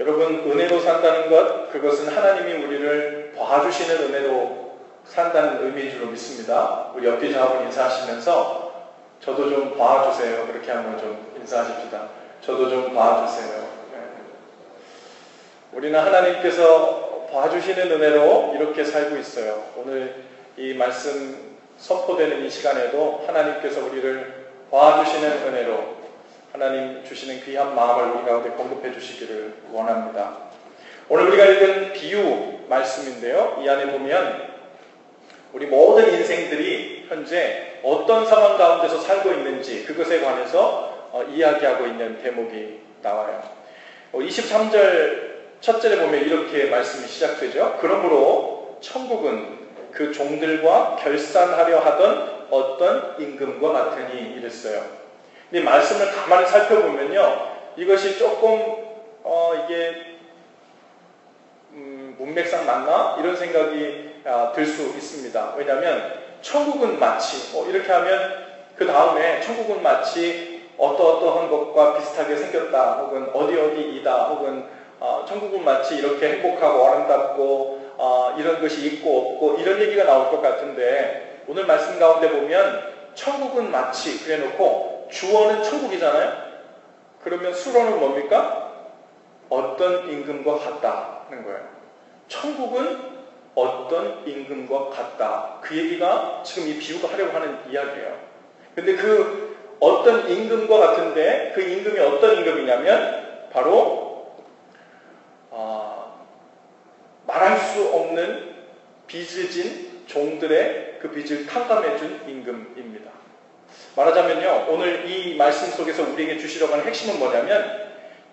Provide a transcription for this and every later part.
여러분, 은혜로 산다는 것, 그것은 하나님이 우리를 봐주시는 은혜로 산다는 의미인 줄로 믿습니다. 우리 옆 뒤자분 인사하시면서 저도 좀 봐주세요. 그렇게 한번 좀 인사하십시다. 저도 좀 봐주세요. 네. 우리는 하나님께서 봐주시는 은혜로 이렇게 살고 있어요. 오늘 이 말씀 선포되는 이 시간에도 하나님께서 우리를 봐주시는 은혜로 하나님 주시는 귀한 마음을 우리 가운데 공급해 주시기를 원합니다. 오늘 우리가 읽은 비유 말씀인데요. 이 안에 보면 우리 모든 인생들이 현재 어떤 상황 가운데서 살고 있는지 그것에 관해서 이야기하고 있는 대목이 나와요. 23절 첫 절에 보면 이렇게 말씀이 시작되죠. 그러므로 천국은 그 종들과 결산하려 하던 어떤 임금과 같으니 이랬어요. 이 말씀을 가만히 살펴보면요, 이것이 조금 이게 문맥상 맞나? 이런 생각이 들 수 있습니다. 왜냐하면 천국은 마치 이렇게 하면 그 다음에 천국은 마치 어떠어떠한 것과 비슷하게 생겼다, 혹은 어디어디이다, 혹은 천국은 마치 이렇게 행복하고 아름답고 이런 것이 있고 없고 이런 얘기가 나올 것 같은데, 오늘 말씀 가운데 보면 천국은 마치 그래놓고 주어는 천국이잖아요. 그러면 수로는 뭡니까? 어떤 임금과 같다는 거예요. 천국은 어떤 임금과 같다. 그 얘기가 지금 이 비유가 하려고 하는 이야기예요. 근데 그 어떤 임금과 같은데 그 임금이 어떤 임금이냐면 바로 말할 수 없는 빚을 진 종들의 그 빚을 탕감해준 임금입니다. 말하자면요, 오늘 이 말씀 속에서 우리에게 주시려고 하는 핵심은 뭐냐면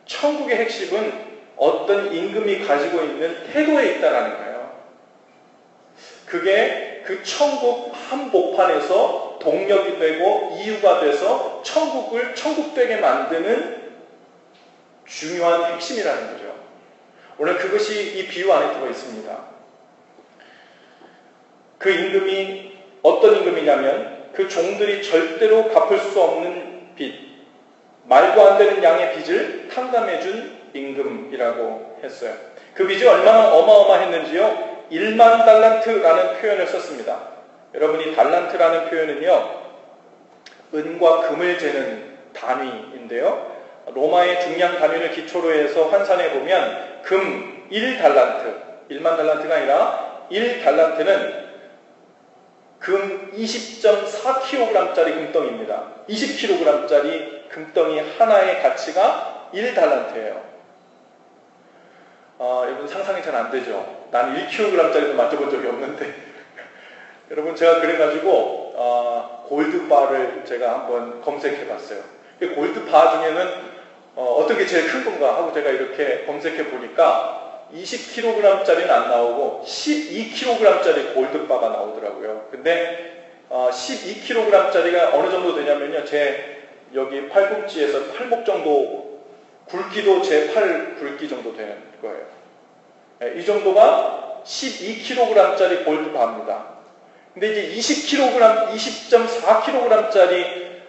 천국의 핵심은 어떤 임금이 가지고 있는 태도에 있다라는 거예요. 그게 그 천국 한복판에서 동력이 되고 이유가 돼서 천국을 천국되게 만드는 중요한 핵심이라는 거죠. 오늘 그것이 이 비유 안에 들어 있습니다. 그 임금이 어떤 임금이냐면 그 종들이 절대로 갚을 수 없는 빚, 말도 안 되는 양의 빚을 탕감해준 임금이라고 했어요. 그 빚이 얼마나 어마어마했는지요, 1만 달란트라는 표현을 썼습니다. 여러분, 이 달란트라는 표현은요, 은과 금을 재는 단위인데요, 로마의 중량 단위를 기초로 해서 환산해 보면 금 1달란트, 1만 달란트가 아니라 1달란트는 금 20.4kg짜리 금덩이입니다. 20kg짜리 금덩이 하나의 가치가 1달란트예요. 여러분 상상이 잘 안 되죠? 난 1kg짜리도 만져본 적이 없는데 여러분, 제가 그래가지고 골드바를 제가 한번 검색해 봤어요. 골드바 중에는 어떤 게 제일 큰 건가 하고 제가 이렇게 검색해 보니까 20kg짜리는 안 나오고 12kg짜리 골드바가 나오더라고요. 근데 12kg짜리가 어느 정도 되냐면요, 제 여기 팔꿈치에서 팔목 정도 굵기도 제 팔 굵기 정도 되는 거예요. 이 정도가 12kg짜리 골드바입니다. 근데 이제 20kg, 20.4kg짜리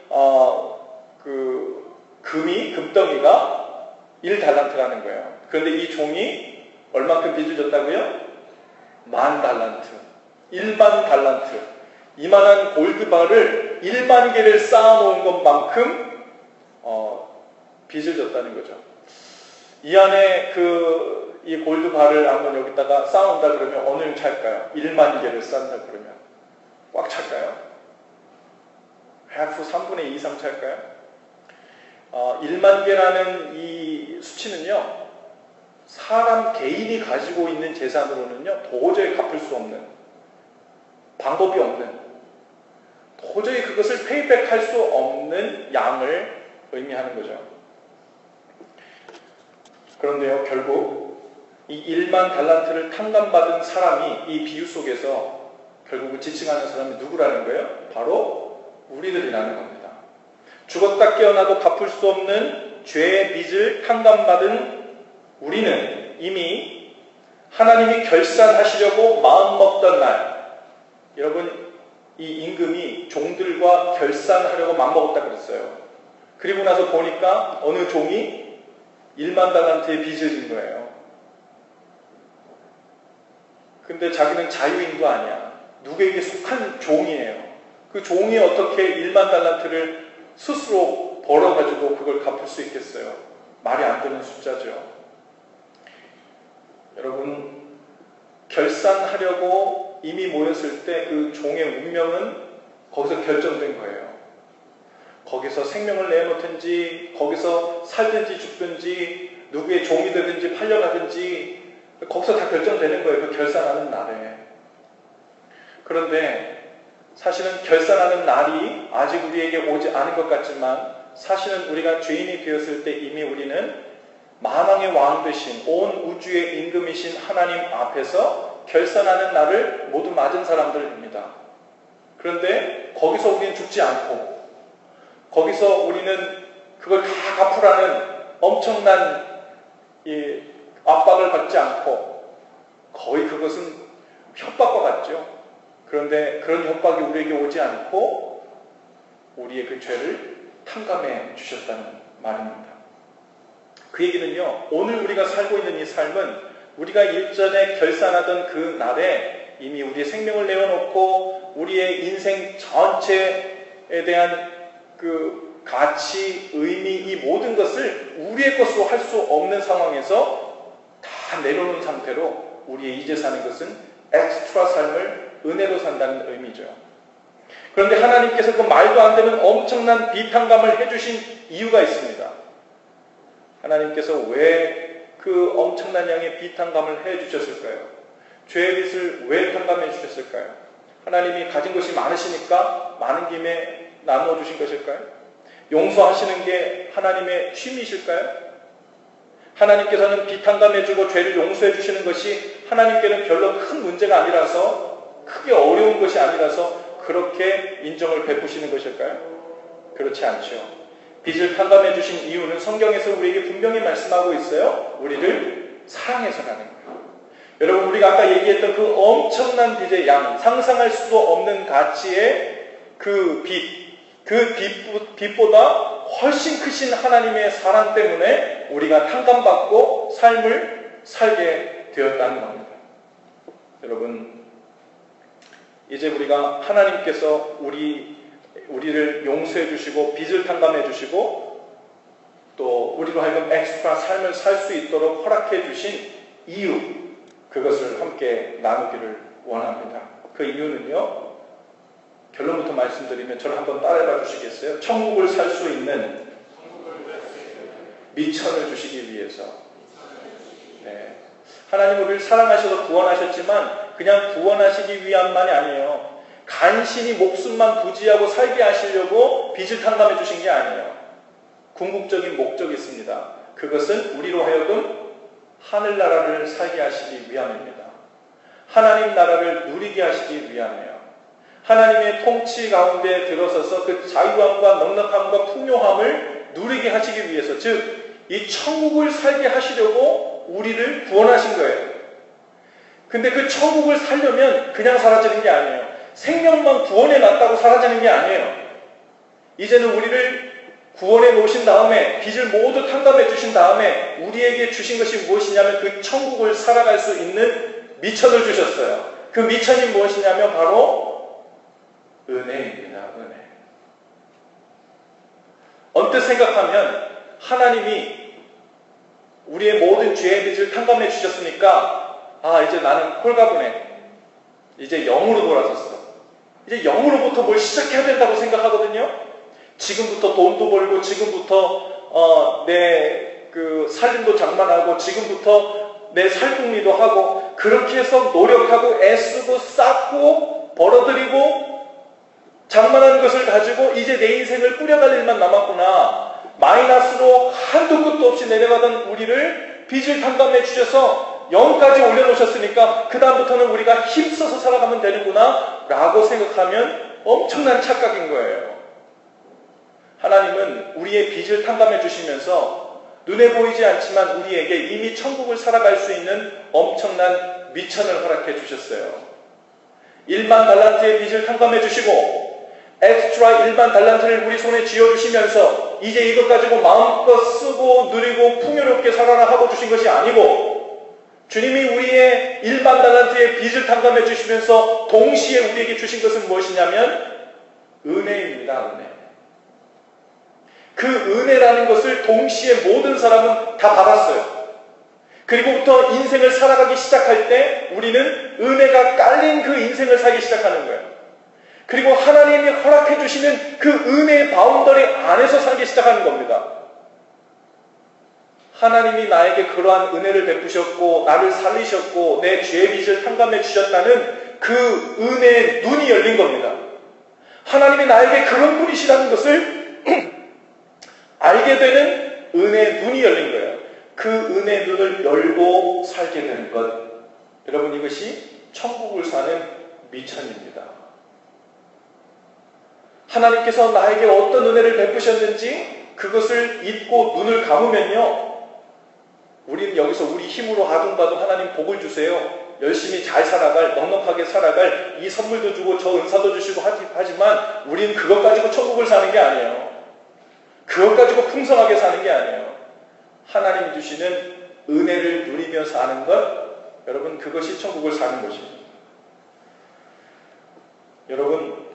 그 금덩이가 1달란트라는 거예요. 그런데 이 종이 얼만큼 빚을 졌다고요? 1만 달란트. 1만 달란트. 이만한 골드바를 1만 개를 쌓아놓은 것만큼 빚을 졌다는 거죠. 이 안에 이 골드바를 한번 여기다가 쌓아온다 그러면 어느 찰까요? 1만 개를 쌓는다 그러면 꽉 찰까요? half 3분의 2 이상 찰까요? 1만 개라는 이 수치는요, 사람 개인이 가지고 있는 재산으로는요, 도저히 갚을 수 없는, 방법이 없는, 도저히 그것을 페이백할 수 없는 양을 의미하는 거죠. 그런데요, 결국 이 1만 달란트를 탕감받은 사람이 이 비유 속에서 결국은 지칭하는 사람이 누구라는 거예요? 바로 우리들이라는 겁니다. 죽었다 깨어나도 갚을 수 없는 죄의 빚을 탕감받은 우리는 이미 하나님이 결산하시려고 마음먹던 날, 여러분, 이 임금이 종들과 결산하려고 마음먹었다 그랬어요. 그리고 나서 보니까 어느 종이 1만 달란트의 빚을 진 거예요. 근데 자기는 자유인도 아니야. 누구에게 속한 종이에요. 그 종이 어떻게 1만 달란트를 스스로 벌어가지고 그걸 갚을 수 있겠어요? 말이 안 되는 숫자죠. 여러분, 결산하려고 이미 모였을 때 그 종의 운명은 거기서 결정된 거예요. 거기서 생명을 내놓든지, 거기서 살든지 죽든지, 누구의 종이 되든지 팔려가든지, 거기서 다 결정되는 거예요. 그 결산하는 날에. 그런데 사실은 결산하는 날이 아직 우리에게 오지 않은 것 같지만, 사실은 우리가 죄인이 되었을 때 이미 우리는 만왕의 왕 되신 온 우주의 임금이신 하나님 앞에서 결산하는 날을 모두 맞은 사람들입니다. 그런데 거기서 우리는 죽지 않고, 거기서 우리는 그걸 다 갚으라는 엄청난 이 압박을 받지 않고, 거의 그것은 협박과 같죠. 그런데 그런 협박이 우리에게 오지 않고 우리의 그 죄를 탕감해 주셨다는 말입니다. 그 얘기는요, 오늘 우리가 살고 있는 이 삶은 우리가 일전에 결산하던 그 날에 이미 우리의 생명을 내어놓고 우리의 인생 전체에 대한 그 가치, 의미, 이 모든 것을 우리의 것으로 할 수 없는 상황에서 다 내려놓은 상태로 우리의 이제 사는 것은 엑스트라 삶을 은혜로 산다는 의미죠. 그런데 하나님께서 그 말도 안 되는 엄청난 비탕감을 해주신 이유가 있습니다. 하나님께서 왜 그 엄청난 양의 비탕감을 해주셨을까요? 죄의 빚을 왜 탕감해 주셨을까요? 하나님이 가진 것이 많으시니까 많은 김에 나누어 주신 것일까요? 용서하시는 게 하나님의 취미이실까요? 하나님께서는 비탕감해주고 죄를 용서해 주시는 것이 하나님께는 별로 큰 문제가 아니라서, 크게 어려운 것이 아니라서 그렇게 인정을 베푸시는 것일까요? 그렇지 않죠. 빚을 탕감해 주신 이유는 성경에서 우리에게 분명히 말씀하고 있어요. 우리를 사랑해서라는 거예요. 여러분, 우리가 아까 얘기했던 그 엄청난 빚의 양, 상상할 수도 없는 가치의 그 빚보다 훨씬 크신 하나님의 사랑 때문에 우리가 탕감받고 삶을 살게 되었다는 겁니다. 여러분, 이제 우리가 하나님께서 우리를 용서해 주시고 빚을 탕감해 주시고 또 우리로 하여금 엑스트라 삶을 살 수 있도록 허락해 주신 이유, 그것을 함께 나누기를 원합니다. 그 이유는요, 결론부터 말씀드리면 저를 한번 따라해봐 주시겠어요? 천국을 살 수 있는 미천을 주시기 위해서. 네. 하나님 우리를 사랑하셔서 구원하셨지만 그냥 구원하시기 위함만이 아니에요. 간신히 목숨만 부지하고 살게 하시려고 빚을 탕감해 주신 게 아니에요. 궁극적인 목적이 있습니다. 그것은 우리로 하여금 하늘나라를 살게 하시기 위함입니다. 하나님 나라를 누리게 하시기 위함이에요. 하나님의 통치 가운데 들어서서 그 자유함과 넉넉함과 풍요함을 누리게 하시기 위해서, 즉 이 천국을 살게 하시려고 우리를 구원하신 거예요. 근데 그 천국을 살려면 그냥 사라지는 게 아니에요. 생명만 구원해 놨다고 사라지는 게 아니에요. 이제는 우리를 구원해 놓으신 다음에 빚을 모두 탕감해 주신 다음에 우리에게 주신 것이 무엇이냐면 그 천국을 살아갈 수 있는 미천을 주셨어요. 그 미천이 무엇이냐면 바로 은혜입니다. 은혜. 언뜻 생각하면 하나님이 우리의 모든 죄의 빚을 탕감해 주셨으니까 이제 나는 홀가분해. 이제 영으로 돌아섰어. 이제 영으로부터 뭘 시작해야 된다고 생각하거든요. 지금부터 돈도 벌고 지금부터 내 그 살림도 장만하고 지금부터 내 살궁리도 하고 그렇게 해서 노력하고 애쓰고 쌓고 벌어들이고 장만하는 것을 가지고 이제 내 인생을 꾸려갈 일만 남았구나. 마이너스로 한도 끝도 없이 내려가던 우리를 빚을 탕감해 주셔서 0까지 올려놓으셨으니까 그 다음부터는 우리가 힘써서 살아가면 되는구나 라고 생각하면 엄청난 착각인 거예요. 하나님은 우리의 빚을 탕감해 주시면서 눈에 보이지 않지만 우리에게 이미 천국을 살아갈 수 있는 엄청난 미천을 허락해 주셨어요. 1만 달란트의 빚을 탕감해 주시고 엑스트라 일반 달란트를 우리 손에 쥐어주시면서 이제 이것 가지고 마음껏 쓰고 누리고 풍요롭게 살아라 하고 주신 것이 아니고 주님이 우리의 일반 달란트의 빚을 탕감해 주시면서 동시에 우리에게 주신 것은 무엇이냐면 은혜입니다. 은혜. 그 은혜라는 것을 동시에 모든 사람은 다 받았어요. 그리고부터 인생을 살아가기 시작할 때 우리는 은혜가 깔린 그 인생을 살기 시작하는 거예요. 그리고 하나님이 허락해 주시는 그 은혜의 바운더리 안에서 살기 시작하는 겁니다. 하나님이 나에게 그러한 은혜를 베푸셨고 나를 살리셨고 내 죄의 빚을 탕감해 주셨다는 그 은혜의 눈이 열린 겁니다. 하나님이 나에게 그런 분이시라는 것을 알게 되는 은혜의 눈이 열린 거예요. 그 은혜의 눈을 열고 살게 되는 것. 여러분, 이것이 천국을 사는 미천입니다. 하나님께서 나에게 어떤 은혜를 베푸셨는지 그것을 잊고 눈을 감으면요, 우리는 여기서 우리 힘으로 아둥바둥 하나님 복을 주세요, 열심히 잘 살아갈, 넉넉하게 살아갈, 이 선물도 주고 저 은사도 주시고 하지만 우리는 그것 가지고 천국을 사는 게 아니에요. 그것 가지고 풍성하게 사는 게 아니에요. 하나님이 주시는 은혜를 누리며 사는 것, 여러분, 그것이 천국을 사는 것입니다. 여러분,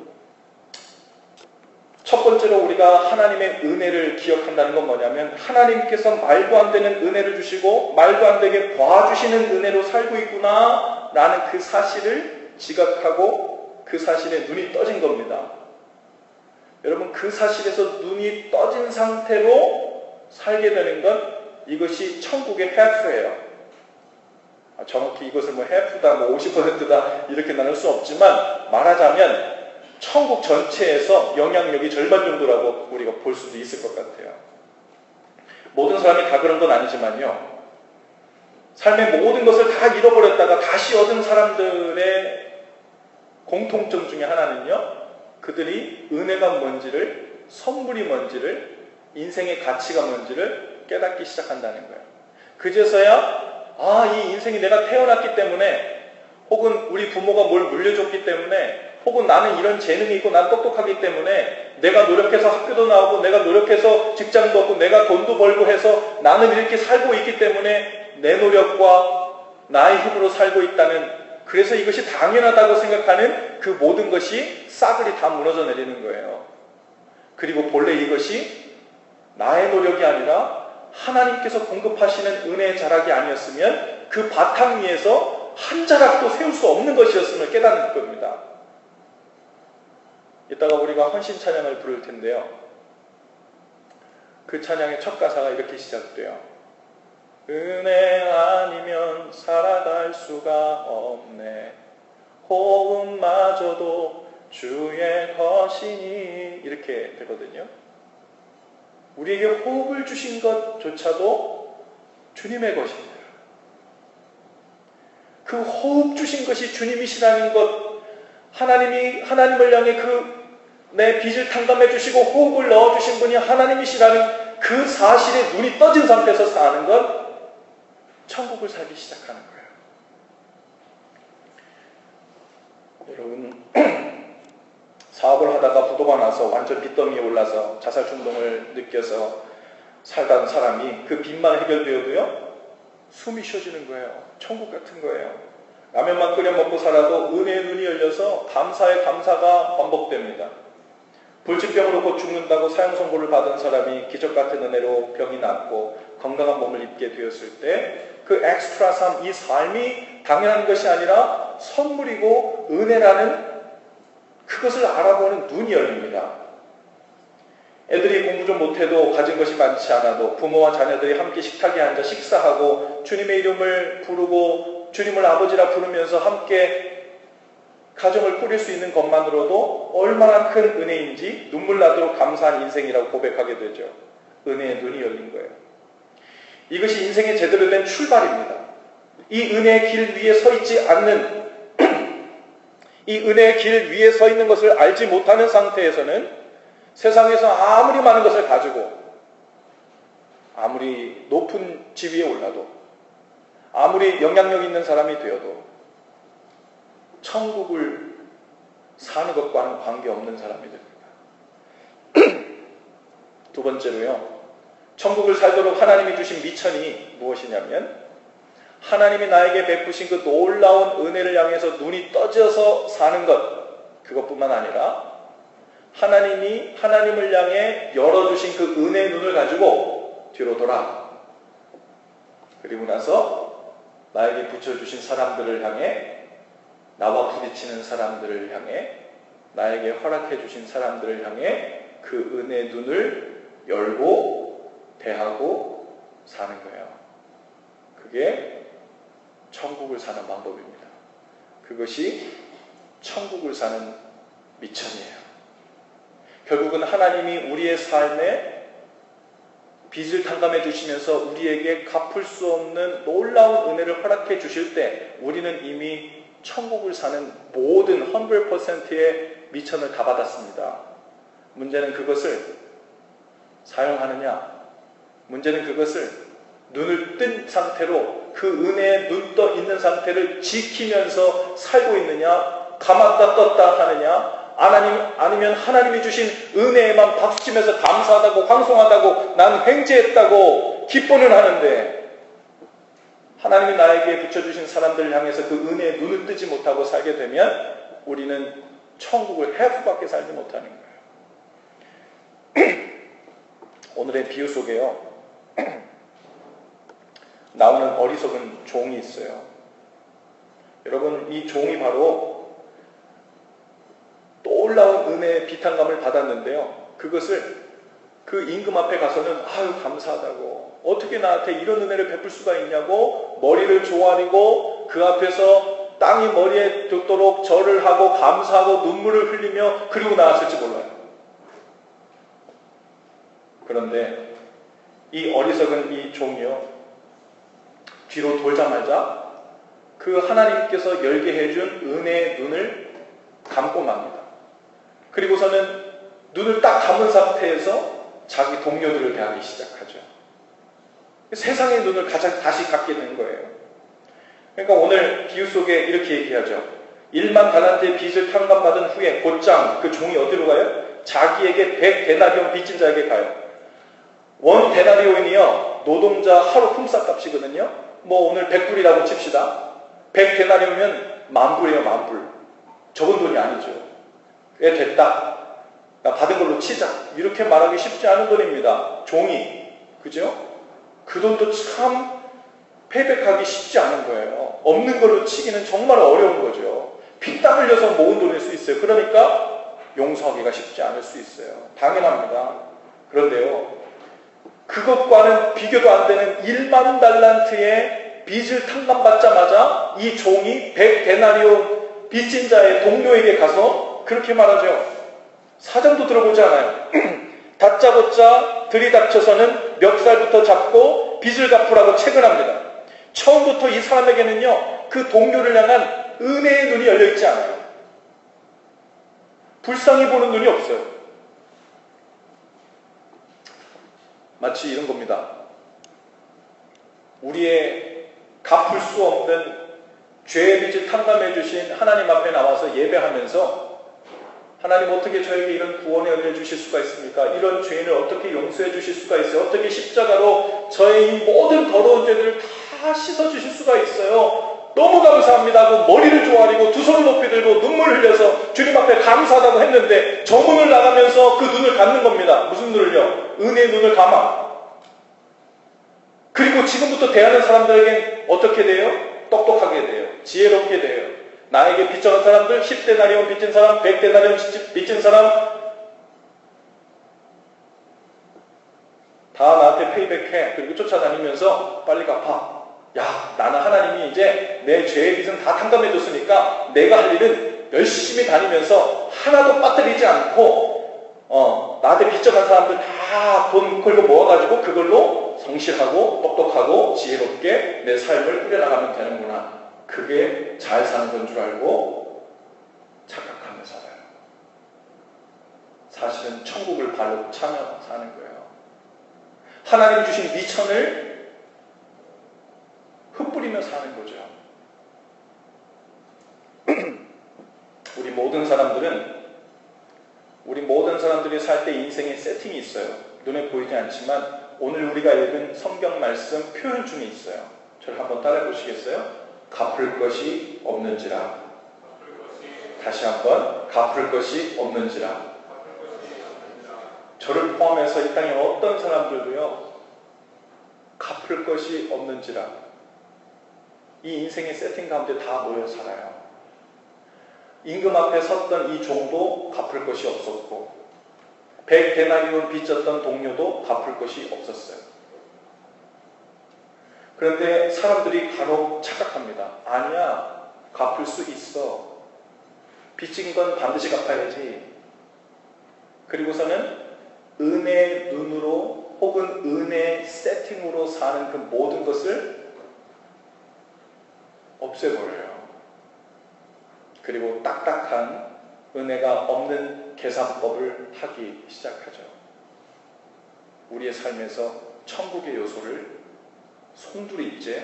첫 번째로 우리가 하나님의 은혜를 기억한다는 건 뭐냐면 하나님께서 말도 안 되는 은혜를 주시고 말도 안 되게 봐주시는 은혜로 살고 있구나 라는 그 사실을 지각하고 그 사실에 눈이 떠진 겁니다. 여러분, 그 사실에서 눈이 떠진 상태로 살게 되는 것, 이것이 천국의 해프예요. 정확히 이것을 뭐 해프다, 뭐 50%다 이렇게 나눌 수 없지만 말하자면 천국 전체에서 영향력이 절반 정도라고 우리가 볼 수도 있을 것 같아요. 모든 사람이 다 그런 건 아니지만요, 삶의 모든 것을 다 잃어버렸다가 다시 얻은 사람들의 공통점 중에 하나는요, 그들이 은혜가 뭔지를, 선물이 뭔지를, 인생의 가치가 뭔지를 깨닫기 시작한다는 거예요. 그제서야 이 인생이 내가 태어났기 때문에, 혹은 우리 부모가 뭘 물려줬기 때문에, 혹은 나는 이런 재능이 있고 난 똑똑하기 때문에 내가 노력해서 학교도 나오고 내가 노력해서 직장도 얻고 내가 돈도 벌고 해서 나는 이렇게 살고 있기 때문에 내 노력과 나의 힘으로 살고 있다는, 그래서 이것이 당연하다고 생각하는 그 모든 것이 싸그리 다 무너져 내리는 거예요. 그리고 본래 이것이 나의 노력이 아니라 하나님께서 공급하시는 은혜의 자락이 아니었으면 그 바탕 위에서 한 자락도 세울 수 없는 것이었음을 깨닫는 겁니다. 이따가 우리가 헌신 찬양을 부를 텐데요, 그 찬양의 첫 가사가 이렇게 시작돼요. 은혜 아니면 살아갈 수가 없네, 호흡마저도 주의 것이니, 이렇게 되거든요. 우리에게 호흡을 주신 것조차도 주님의 것입니다. 그 호흡 주신 것이 주님이시라는 것, 하나님을 향해 내 빚을 탕감해 주시고 호흡을 넣어 주신 분이 하나님이시라는 그 사실에 눈이 떠진 상태에서 사는 건 천국을 살기 시작하는 거예요. 여러분, 사업을 하다가 부도가 나서 완전 빚더미에 올라서 자살 충동을 느껴서 살던 사람이 그 빚만 해결되어도요, 숨이 쉬어지는 거예요. 천국 같은 거예요. 라면만 끓여 먹고 살아도 은혜의 눈이 열려서 감사의 감사가 반복됩니다. 불치병으로 곧 죽는다고 사형 선고를 받은 사람이 기적 같은 은혜로 병이 낫고 건강한 몸을 입게 되었을 때 그 엑스트라 삶, 이 삶이 당연한 것이 아니라 선물이고 은혜라는 그것을 알아보는 눈이 열립니다. 애들이 공부 좀 못해도 가진 것이 많지 않아도 부모와 자녀들이 함께 식탁에 앉아 식사하고 주님의 이름을 부르고 주님을 아버지라 부르면서 함께 가정을 꾸릴 수 있는 것만으로도 얼마나 큰 은혜인지 눈물 나도록 감사한 인생이라고 고백하게 되죠. 은혜의 눈이 열린 거예요. 이것이 인생의 제대로 된 출발입니다. 이 은혜의 길 위에 서 있지 않는, 이 은혜의 길 위에 서 있는 것을 알지 못하는 상태에서는 세상에서 아무리 많은 것을 가지고, 아무리 높은 지위에 올라도, 아무리 영향력 있는 사람이 되어도 천국을 사는 것과는 관계없는 사람이 됩니다. 두 번째로요. 천국을 살도록 하나님이 주신 미천이 무엇이냐면 하나님이 나에게 베푸신 그 놀라운 은혜를 향해서 눈이 떠져서 사는 것, 그것뿐만 아니라 하나님이 하나님을 향해 열어주신 그 은혜의 눈을 가지고 뒤로 돌아, 그리고 나서 나에게 붙여주신 사람들을 향해, 나와 부딪히는 사람들을 향해, 나에게 허락해 주신 사람들을 향해 그 은혜의 눈을 열고 대하고 사는 거예요. 그게 천국을 사는 방법입니다. 그것이 천국을 사는 미천이에요. 결국은 하나님이 우리의 삶에 빚을 탕감해 주시면서 우리에게 갚을 수 없는 놀라운 은혜를 허락해 주실 때 우리는 이미 천국을 사는 모든 100%의 미천을 다 받았습니다. 문제는 그것을 사용하느냐, 문제는 그것을 눈을 뜬 상태로 그 은혜에 눈 떠 있는 상태를 지키면서 살고 있느냐, 감았다 떴다 하느냐, 아니면 하나님이 주신 은혜에만 박수치면서 감사하다고 황송하다고 난 횡재했다고 기뻐는 하는데 하나님이 나에게 붙여주신 사람들을 향해서 그 은혜에 눈을 뜨지 못하고 살게 되면 우리는 천국을 해프밖에 살지 못하는 거예요. 오늘의 비유 속에요, 나오는 어리석은 종이 있어요. 여러분, 이 종이 바로 놀라운 은혜의 비탄감을 받았는데요, 그것을 그 임금 앞에 가서는 아유 감사하다고, 어떻게 나한테 이런 은혜를 베풀 수가 있냐고 머리를 조아리고 그 앞에서 땅이 머리에 돋도록 절을 하고 감사하고 눈물을 흘리며 그리고 나왔을지 몰라요. 그런데 이 어리석은 이 종이요, 뒤로 돌자마자 그 하나님께서 열게 해준 은혜의 눈을 감고 맙니다. 그리고서는 눈을 딱 감은 상태에서 자기 동료들을 대하기 시작하죠. 세상의 눈을 다시 갖게 된 거예요. 그러니까 오늘 비유 속에 이렇게 얘기하죠. 1만 달란트의 빚을 탕감받은 후에 곧장 그 종이 어디로 가요? 자기에게 100데나리온 빚진 자에게 가요. 원 데나리온이요, 노동자 하루 품삯값이거든요. 뭐 오늘 100불이라고 칩시다. 100데나리온이면 10,000불이에요. 10,000불. 적은 돈이 아니죠. 왜 됐다, 나 받은 걸로 치자, 이렇게 말하기 쉽지 않은 돈입니다. 종이, 그죠? 그 돈도 참 페이백하기 쉽지 않은 거예요. 없는 걸로 치기는 정말 어려운 거죠. 피땀 흘려서 모은 돈일 수 있어요. 그러니까 용서하기가 쉽지 않을 수 있어요. 당연합니다. 그런데요, 그것과는 비교도 안 되는 1만 달란트의 빚을 탕감받자마자 이 종이 100데나리온 빚진 자의 동료에게 가서 그렇게 말하죠. 사정도 들어보지 않아요. 다짜고짜 들이닥쳐서는 멱살부터 잡고 빚을 갚으라고 체근합니다. 처음부터 이 사람에게는요, 그 동료를 향한 은혜의 눈이 열려있지 않아요. 불쌍히 보는 눈이 없어요. 마치 이런 겁니다. 우리의 갚을 수 없는 죄의 빚을 탕감해 주신 하나님 앞에 나와서 예배하면서 하나님, 어떻게 저에게 이런 구원의 은혜를 주실 수가 있습니까? 이런 죄인을 어떻게 용서해 주실 수가 있어요? 어떻게 십자가로 저의 이 모든 더러운 죄들을 다 씻어 주실 수가 있어요? 너무 감사합니다 하고 머리를 조아리고 두 손을 높이 들고 눈물 흘려서 주님 앞에 감사하다고 했는데 정문을 나가면서 그 눈을 감는 겁니다. 무슨 눈을요? 은혜의 눈을 감아. 그리고 지금부터 대하는 사람들에겐 어떻게 돼요? 똑똑하게 돼요. 지혜롭게 돼요. 나에게 빚져간 사람들, 10데나리온 빚진 사람, 100데나리온 빚진 사람, 다 나한테 페이백해. 그리고 쫓아다니면서 빨리 갚아. 야, 나는 하나님이 이제 내 죄의 빚은 다 탕감해줬으니까 내가 할 일은 열심히 다니면서 하나도 빠뜨리지 않고 나한테 빚져간 사람들 다 돈 걸고 모아가지고 그걸로 성실하고 똑똑하고 지혜롭게 내 삶을 꾸려나가면 되는구나. 그게 잘 사는 건 줄 알고 착각하며 살아요. 사실은 천국을 발로 차며 사는 거예요. 하나님이 주신 미천을 흩뿌리며 사는 거죠. 우리 모든 사람들이 살 때 인생의 세팅이 있어요. 눈에 보이지 않지만 오늘 우리가 읽은 성경 말씀 표현 중에 있어요. 저를 한번 따라해 보시겠어요? 갚을 것이 없는지라. 다시 한번 갚을 것이 없는지라. 저를 포함해서 이 땅에 어떤 사람들도요, 갚을 것이 없는지라. 이 인생의 세팅 가운데 다 모여 살아요. 임금 앞에 섰던 이 종도 갚을 것이 없었고 100데나리온 빚졌던 동료도 갚을 것이 없었어요. 그런데 사람들이 간혹 착각합니다. 아니야, 갚을 수 있어. 빚진 건 반드시 갚아야지. 그리고서는 은혜의 눈으로 혹은 은혜의 세팅으로 사는 그 모든 것을 없애버려요. 그리고 딱딱한 은혜가 없는 계산법을 하기 시작하죠. 우리의 삶에서 천국의 요소를 송두리째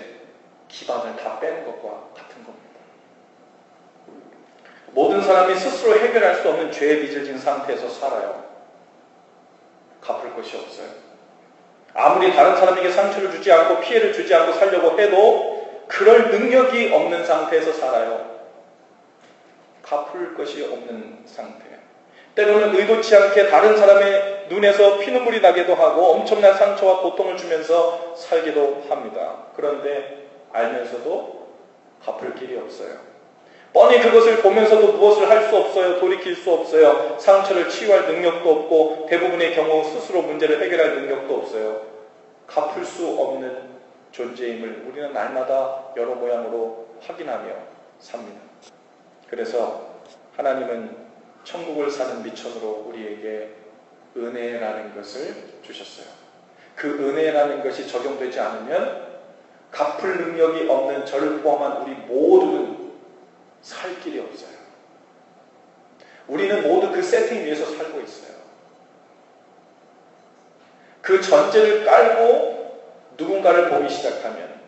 기반을 다 빼는 것과 같은 겁니다. 모든 사람이 스스로 해결할 수 없는 죄의 빚을 진 상태에서 살아요. 갚을 것이 없어요. 아무리 다른 사람에게 상처를 주지 않고 피해를 주지 않고 살려고 해도 그럴 능력이 없는 상태에서 살아요. 갚을 것이 없는 상태. 때로는 의도치 않게 다른 사람의 눈에서 피눈물이 나기도 하고 엄청난 상처와 고통을 주면서 살기도 합니다. 그런데 알면서도 갚을 길이 없어요. 뻔히 그것을 보면서도 무엇을 할 수 없어요. 돌이킬 수 없어요. 상처를 치유할 능력도 없고 대부분의 경우 스스로 문제를 해결할 능력도 없어요. 갚을 수 없는 존재임을 우리는 날마다 여러 모양으로 확인하며 삽니다. 그래서 하나님은 천국을 사는 미천으로 우리에게 은혜라는 것을 주셨어요. 그 은혜라는 것이 적용되지 않으면 갚을 능력이 없는 저를 포함한 우리 모두는 살 길이 없어요. 우리는 모두 그 세팅 위에서 살고 있어요. 그 전제를 깔고 누군가를 보기 시작하면,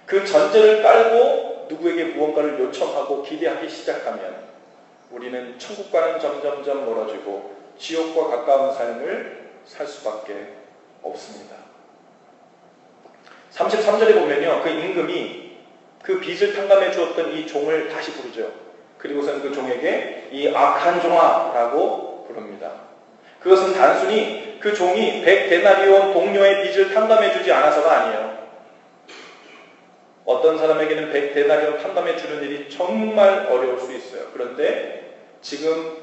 그 전제를 깔고 누구에게 무언가를 요청하고 기대하기 시작하면 우리는 천국과는 점점점 멀어지고 지옥과 가까운 삶을 살 수밖에 없습니다. 33절에 보면요, 그 임금이 그 빚을 탕감해 주었던 이 종을 다시 부르죠. 그리고서는 그 종에게 이 악한 종아 라고 부릅니다. 그것은 단순히 그 종이 100데나리온 동료의 빚을 탕감해 주지 않아서가 아니에요. 어떤 사람에게는 100데나리온 탕감해 주는 일이 정말 어려울 수 있어요. 그런데 지금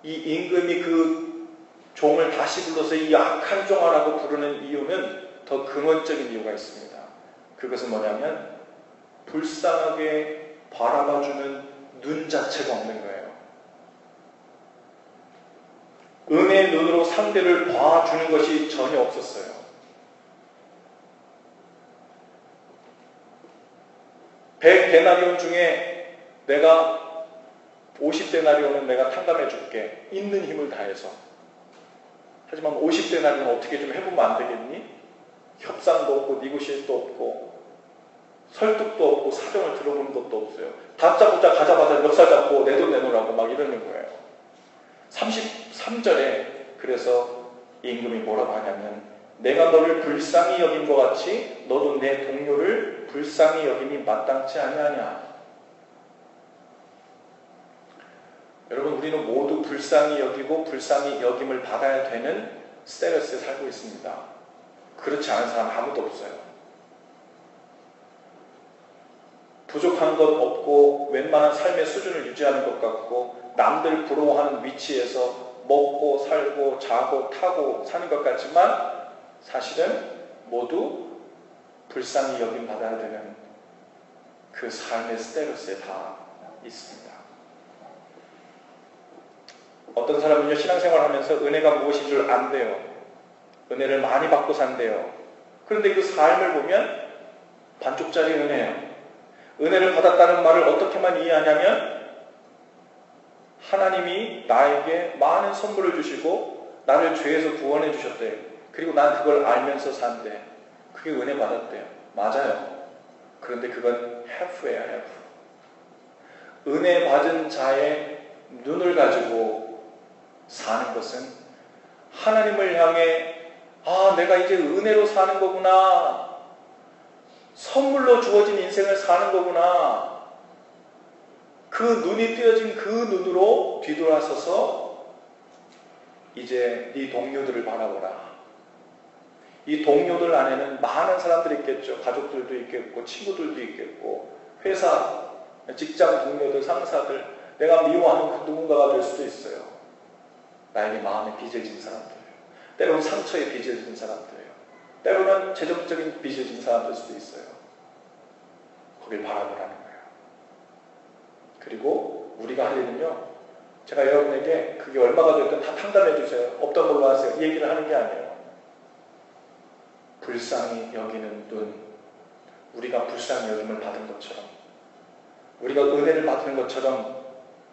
이 임금이 그 종을 다시 불러서 이 악한 종아라고 부르는 이유는 더 근원적인 이유가 있습니다. 그것은 뭐냐면 불쌍하게 바라봐주는 눈 자체가 없는 거예요. 은혜의 눈으로 상대를 봐주는 것이 전혀 없었어요. 100데나리온 중에 내가 50데나리온은 내가 탕감해 줄게. 있는 힘을 다해서. 하지만 50데나리온 어떻게 좀 해보면 안 되겠니? 협상도 없고 니고시에이트도 없고 설득도 없고 사정을 들어보는 것도 없어요. 다짜고짜 가자마자 멱살 잡고 내 돈 내놓으라고 막 이러는 거예요. 33절에 그래서 임금이 뭐라고 하냐면 내가 너를 불쌍히 여긴 것 같이 너도 내 동료를 불쌍히 여김이 마땅치 아니하냐. 여러분, 우리는 모두 불쌍히 여기고 불쌍히 여김을 받아야 되는 스테레스에 살고 있습니다. 그렇지 않은 사람 아무도 없어요. 부족한 것 없고 웬만한 삶의 수준을 유지하는 것 같고 남들 부러워하는 위치에서 먹고 살고 자고 타고 사는 것 같지만 사실은 모두 불쌍히 여김 받아야 되는 그 삶의 스테레스에 다 있습니다. 어떤 사람은요, 신앙생활하면서 은혜가 무엇인 줄 안대요. 은혜를 많이 받고 산대요. 그런데 그 삶을 보면 반쪽짜리 은혜예요. 은혜를 받았다는 말을 어떻게만 이해하냐면 하나님이 나에게 많은 선물을 주시고 나를 죄에서 구원해 주셨대요. 그리고 난 그걸 알면서 산대. 그게 은혜 받았대요. 맞아요. 그런데 그건 half예요, half. 은혜 받은 자의 눈을 가지고 사는 것은 하나님을 향해 아, 내가 이제 은혜로 사는 거구나. 선물로 주어진 인생을 사는 거구나. 그 눈이 뜨여진 그 눈으로 뒤돌아서서 이제 네 동료들을 바라보라. 이 동료들 안에는 많은 사람들이 있겠죠. 가족들도 있겠고 친구들도 있겠고 회사, 직장 동료들, 상사들, 내가 미워하는 그 누군가가 될 수도 있어요. 나에게 마음에 빚을 진 사람들, 때로는 상처에 빚을 진 사람들이에요. 때로는 재정적인 빚을 진 사람들 수도 있어요. 거길 바라보라는 거예요. 그리고 우리가 할 일은요, 제가 여러분에게 그게 얼마가 됐든 다 탕감해 주세요. 없던 걸로 하세요. 이 얘기를 하는 게 아니에요. 불쌍히 여기는 눈, 우리가 불쌍히 여김을 받은 것처럼, 우리가 은혜를 받는 것처럼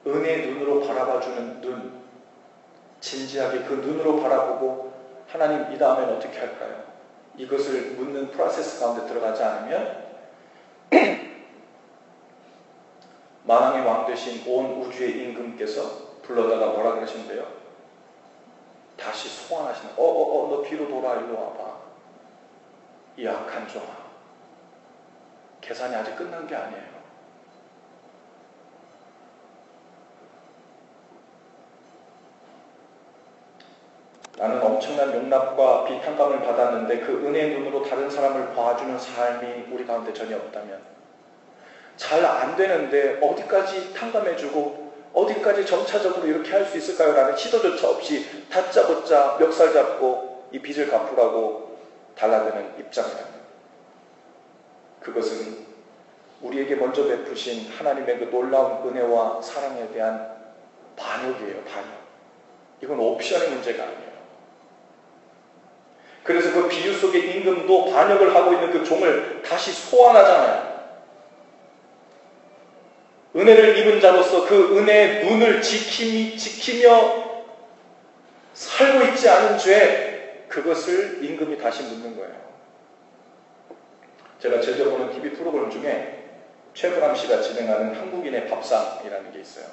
은혜의 눈으로 바라봐주는 눈, 진지하게 그 눈으로 바라보고 하나님 이 다음엔 어떻게 할까요? 이것을 묻는 프로세스 가운데 들어가지 않으면 만왕의 왕 되신 온 우주의 임금께서 불러다가 뭐라 그러신대요? 다시 소환하시는, 너 뒤로 돌아, 일로 와봐. 이 악한 종아, 계산이 아직 끝난 게 아니에요. 나는 엄청난 용납과 비탄감을 받았는데 그 은혜의 눈으로 다른 사람을 봐주는 삶이 우리 가운데 전혀 없다면, 잘 안 되는데 어디까지 탕감해주고 어디까지 점차적으로 이렇게 할 수 있을까요? 라는 시도조차 없이 다짜고짜 멱살 잡고 이 빚을 갚으라고 달라드는 입장이라면, 그것은 우리에게 먼저 베푸신 하나님의 그 놀라운 은혜와 사랑에 대한 반역이에요. 반역. 이건 옵션의 문제가 아니에요. 그래서 그 비유 속의 임금도 반역을 하고 있는 그 종을 다시 소환하잖아요. 은혜를 입은 자로서 그 은혜의 눈을 지키며 살고 있지 않은 죄, 그것을 임금이 다시 묻는 거예요. 제가 즐겨보는 TV 프로그램 중에 최불암 씨가 진행하는 한국인의 밥상이라는 게 있어요.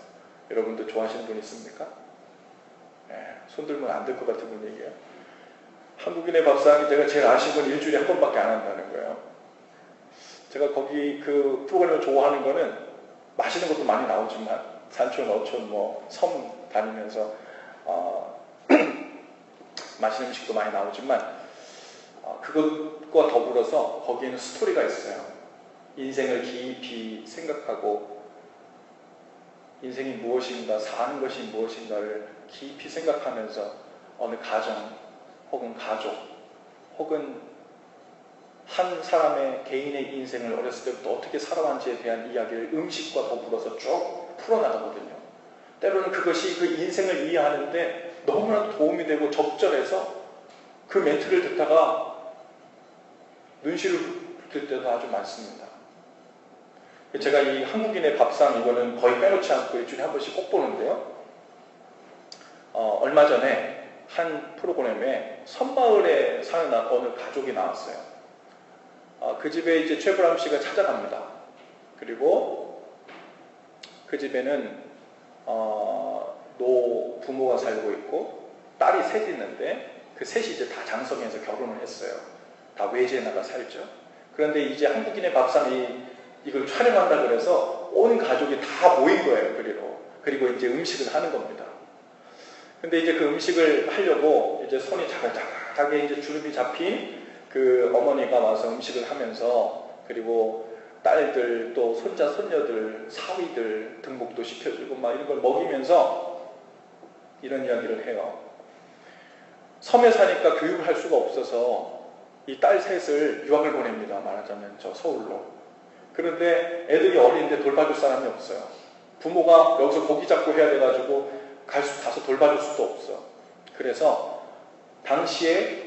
여러분도 좋아하시는 분 있습니까? 네, 손 들면 안 될 것 같은 분 얘기예요. 한국인의 밥상이 제가 제일 아쉬운 건 일주일에 한 번밖에 안 한다는 거예요. 제가 거기 그 프로그램을 좋아하는 거는 맛있는 것도 많이 나오지만, 산촌, 어촌, 섬 다니면서 맛있는 음식도 많이 나오지만, 그것과 더불어서 거기에는 스토리가 있어요. 인생을 깊이 생각하고 인생이 무엇인가, 사는 것이 무엇인가를 깊이 생각하면서 어느 가정 혹은 가족 혹은 한 사람의 개인의 인생을 어렸을 때부터 어떻게 살아왔는지에 대한 이야기를 음식과 더불어서 쭉 풀어나가거든요. 때로는 그것이 그 인생을 이해하는데 너무나 도움이 되고 적절해서 그 멘트를 듣다가 눈시를 붉힐 때도 아주 많습니다. 제가 이 한국인의 밥상, 이거는 거의 빼놓지 않고 일주일에 한 번씩 꼭 보는데요. 얼마 전에 한 프로그램에 섬마을에 사는 어느 가족이 나왔어요. 그 집에 이제 최불암 씨가 찾아갑니다. 그리고 그 집에는 노 부모가 살고 있고 딸이 셋이 있는데 그 셋이 이제 다 장성해서 결혼을 했어요. 다 외지에 나가 살죠. 그런데 이제 한국인의 밥상이 이걸 촬영한다 그래서 온 가족이 다 모인 거예요. 그리고 이제 음식을 하는 겁니다. 근데 이제 그 음식을 하려고 이제 손이 자글자글하게 이제 주름이 잡힌 그 어머니가 와서 음식을 하면서, 그리고 딸들 또 손자 손녀들 사위들 등록도 시켜주고 막 이런 걸 먹이면서 이런 이야기를 해요. 섬에 사니까 교육을 할 수가 없어서 이 딸 셋을 유학을 보냅니다. 말하자면 저 서울로. 그런데 애들이 어린데 돌봐줄 사람이 없어요. 부모가 여기서 고기 잡고 해야 돼가지고 가서 돌봐줄 수도 없어. 그래서 당시에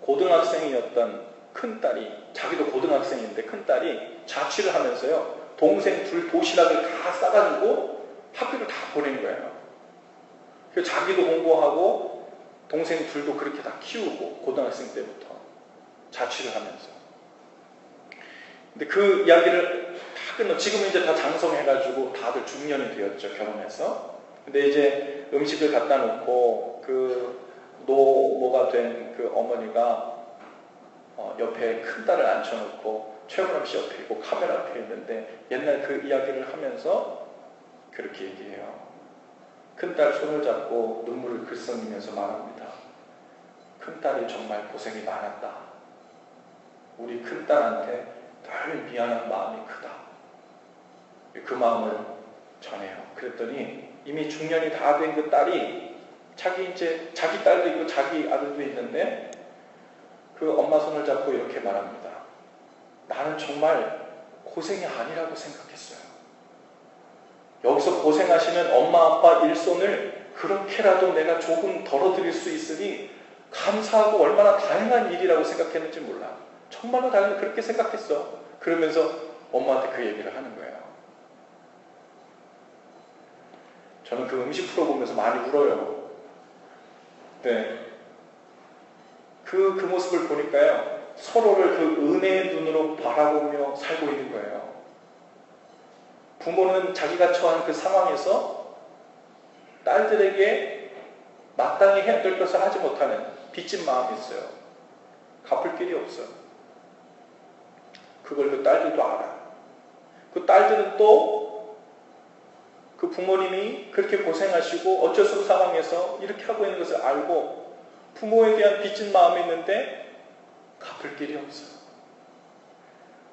고등학생이었던 큰딸이, 자기도 고등학생인데 큰딸이 자취를 하면서요, 동생 둘 도시락을 다 싸가지고 학교를 다 보낸 거예요. 그래서 자기도 공부하고 동생 둘도 그렇게 다 키우고, 고등학생 때부터 자취를 하면서. 근데 그 이야기를 다 끝내고 지금은 이제 다 장성해가지고 다들 중년이 되었죠, 결혼해서. 근데 이제 음식을 갖다 놓고 그 노모가 된 그 어머니가 옆에 큰 딸을 앉혀놓고 최문암 씨 옆에 있고 카메라 앞에 있는데 옛날 그 이야기를 하면서 그렇게 얘기해요. 큰딸 손을 잡고 눈물을 글썽이면서 말합니다. 큰딸이 정말 고생이 많았다. 우리 큰딸한테 늘 미안한 마음이 크다. 그 마음을 전해요. 그랬더니 이미 중년이 다 된 그 딸이 자기 딸도 있고 자기 아들도 있는데 그 엄마 손을 잡고 이렇게 말합니다. 나는 정말 고생이 아니라고 생각했어요. 여기서 고생하시는 엄마 아빠 일손을 그렇게라도 내가 조금 덜어드릴 수 있으니 감사하고 얼마나 다행한 일이라고 생각했는지 몰라. 정말로 당연히 그렇게 생각했어. 그러면서 엄마한테 그 얘기를 하는 거예요. 저는 그 음식 프로 보면서 많이 울어요. 네. 그 모습을 보니까요. 서로를 그 은혜의 눈으로 바라보며 살고 있는 거예요. 부모는 자기가 처한 그 상황에서 딸들에게 마땅히 해야 될 것을 하지 못하는 빚진 마음이 있어요. 갚을 길이 없어요. 그걸 그 딸들도 알아요. 그 딸들은 또 그 부모님이 그렇게 고생하시고 어쩔 수 없는 상황에서 이렇게 하고 있는 것을 알고 부모에 대한 빚진 마음이 있는데 갚을 길이 없어요.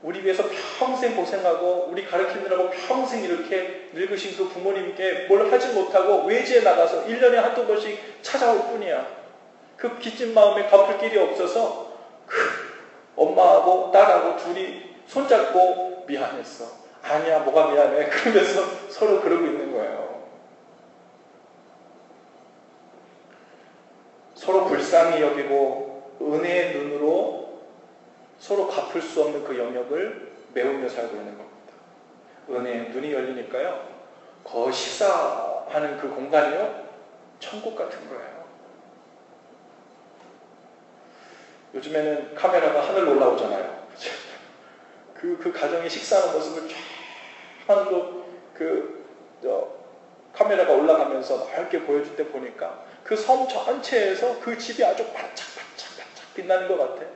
우리 위해서 평생 고생하고 우리 가르치느라고 평생 이렇게 늙으신 그 부모님께 뭘 하지 못하고 외지에 나가서 1년에 한두 번씩 찾아올 뿐이야. 그 빚진 마음에 갚을 길이 없어서 그 엄마하고 딸하고 둘이 손잡고 미안했어. 아니야, 뭐가 미안해. 그러면서 서로 그러고 있는 거예요. 서로 불쌍히 여기고 은혜의 눈으로 서로 갚을 수 없는 그 영역을 메우며 살고 있는 겁니다. 은혜의 눈이 열리니까요. 거의 식사하는 그 공간이요. 천국 같은 거예요. 요즘에는 카메라가 하늘로 올라오잖아요. 그 가정의 식사하는 모습을 쫙 하늘로 카메라가 올라가면서 넓게 보여줄 때 보니까 그 섬 전체에서 그 집이 아주 반짝반짝 빛나는 것 같아.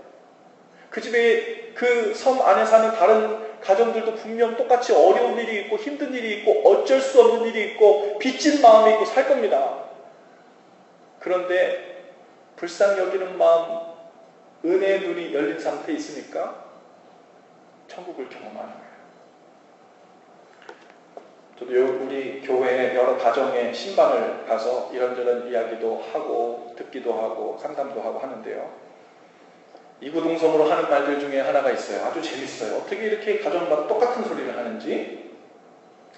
그 집에 그 섬 안에 사는 다른 가정들도 분명 똑같이 어려운 일이 있고 힘든 일이 있고 어쩔 수 없는 일이 있고 빚진 마음이 있고 살 겁니다. 그런데 불쌍히 여기는 마음, 은혜의 눈이 열린 상태에 있으니까 천국을 경험하는 거예요. 저도 우리 교회에 여러 가정의 신방을 가서 이런저런 이야기도 하고 듣기도 하고 상담도 하고 하는데요. 이구동성으로 하는 말들 중에 하나가 있어요. 아주 재밌어요. 어떻게 이렇게 가정마다 똑같은 소리를 하는지.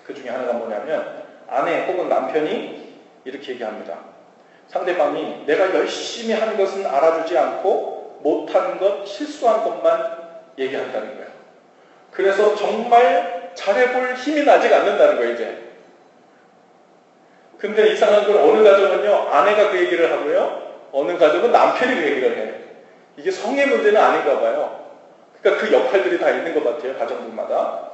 그 중에 하나가 뭐냐면 아내 혹은 남편이 이렇게 얘기합니다. 상대방이 내가 열심히 한 것은 알아주지 않고 못한 것, 실수한 것만 얘기한다는 거예요. 그래서 정말 잘해볼 힘이 나지 않는다는 거예요, 이제. 근데 이상한 건 어느 가정은요, 아내가 그 얘기를 하고요, 어느 가정은 남편이 그 얘기를 해요. 이게 성의 문제는 아닌가 봐요. 그러니까 그 역할들이 다 있는 것 같아요, 가정들마다.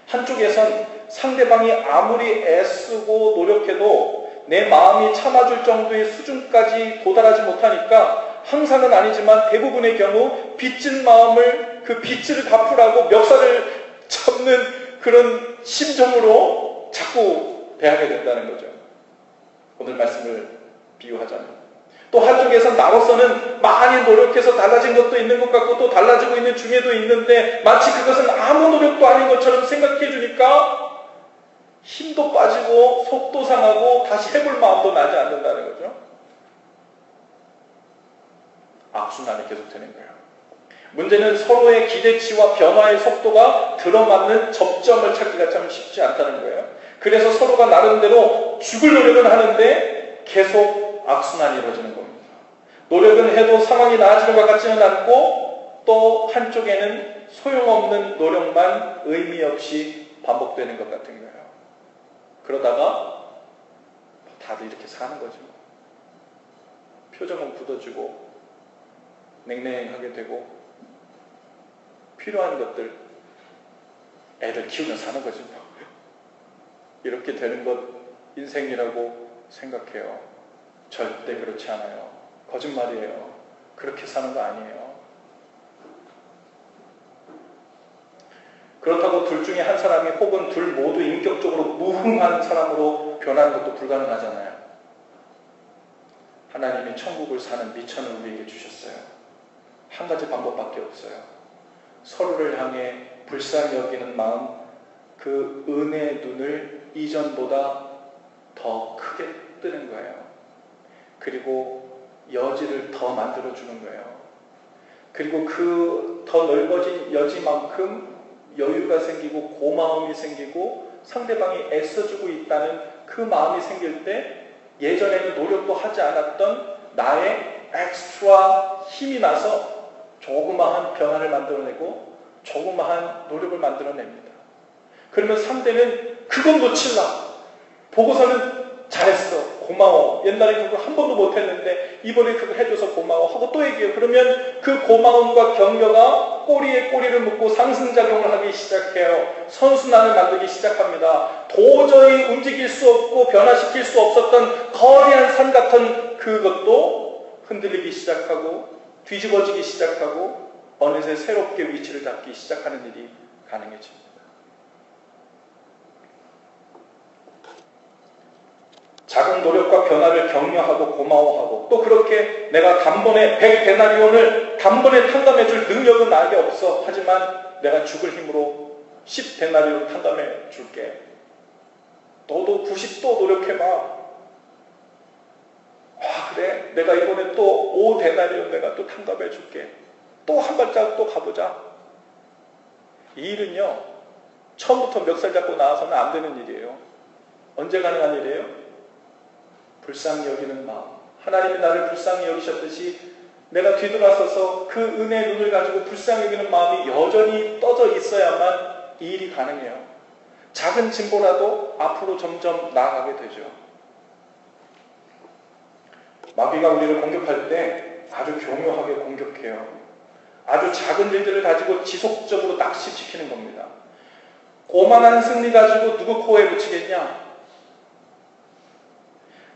한쪽에선 상대방이 아무리 애쓰고 노력해도 내 마음이 참아줄 정도의 수준까지 도달하지 못하니까 항상은 아니지만 대부분의 경우 빚진 마음을 그 빚을 갚으라고 멱살을 잡는 그런 심정으로 자꾸 대하게 된다는 거죠. 오늘 말씀을 비유하자면. 또 한쪽에선 나로서는 많이 노력해서 달라진 것도 있는 것 같고 또 달라지고 있는 중에도 있는데 마치 그것은 아무 노력도 아닌 것처럼 생각해 주니까 힘도 빠지고 속도 상하고 다시 해볼 마음도 나지 않는다는 거죠. 악순환이 계속되는 거예요. 문제는 서로의 기대치와 변화의 속도가 들어맞는 접점을 찾기가 참 쉽지 않다는 거예요. 그래서 서로가 나름대로 죽을 노력은 하는데 계속 악순환이 이루어지는 겁니다. 노력은 해도 상황이 나아지는 것 같지는 않고 또 한쪽에는 소용없는 노력만 의미 없이 반복되는 것 같은 거예요. 그러다가 다들 이렇게 사는 거죠. 표정은 굳어지고 냉랭하게 되고 필요한 것들 애들 키우며 사는 거죠. 이렇게 되는 것 인생이라고 생각해요. 절대 그렇지 않아요. 거짓말이에요. 그렇게 사는 거 아니에요. 그렇다고 둘 중에 한 사람이 혹은 둘 모두 인격적으로 무흥한 사람으로 변하는 것도 불가능하잖아요. 하나님이 천국을 사는 미천을 우리에게 주셨어요. 한 가지 방법밖에 없어요. 서로를 향해 불쌍히 여기는 마음, 그 은혜의 눈을 이전보다 더 크게 뜨는 거예요. 그리고 여지를 더 만들어주는 거예요. 그리고 그 더 넓어진 여지만큼 여유가 생기고 고마움이 생기고 상대방이 애써주고 있다는 그 마음이 생길 때 예전에는 노력도 하지 않았던 나의 엑스트라 힘이 나서 조그마한 변화를 만들어내고 조그마한 노력을 만들어냅니다. 그러면 상대는 그건 놓칠라. 보고서는 잘했어. 고마워. 옛날에 그걸 한 번도 못했는데 이번에 그걸 해줘서 고마워 하고 또 얘기해요. 그러면 그 고마움과 격려가 꼬리에 꼬리를 묶고 상승작용을 하기 시작해요. 선순환을 만들기 시작합니다. 도저히 움직일 수 없고 변화시킬 수 없었던 거대한 산 같은 그것도 흔들리기 시작하고 뒤집어지기 시작하고 어느새 새롭게 위치를 잡기 시작하는 일이 가능해집니다. 작은 노력과 변화를 격려하고 고마워하고 또 그렇게 내가 단번에 100데나리온을 단번에 탕감해 줄 능력은 나에게 없어. 하지만 내가 죽을 힘으로 10데나리온 탕감해 줄게. 너도 90도 노력해봐. 그래 내가 이번에 또 5데나리온 내가 또 탕감해 줄게. 또 한 발자국 또 가보자. 이 일은요 처음부터 멱살 잡고 나와서는 안 되는 일이에요. 언제 가능한 일이에요? 불쌍히 여기는 마음. 하나님이 나를 불쌍히 여기셨듯이 내가 뒤돌아서서 그 은혜의 눈을 가지고 불쌍히 여기는 마음이 여전히 떠져 있어야만 이 일이 가능해요. 작은 진보라도 앞으로 점점 나아가게 되죠. 마귀가 우리를 공격할 때 아주 교묘하게 공격해요. 아주 작은 일들을 가지고 지속적으로 낙심시키는 겁니다. 고만한 승리 가지고 누구 코에 붙이겠냐?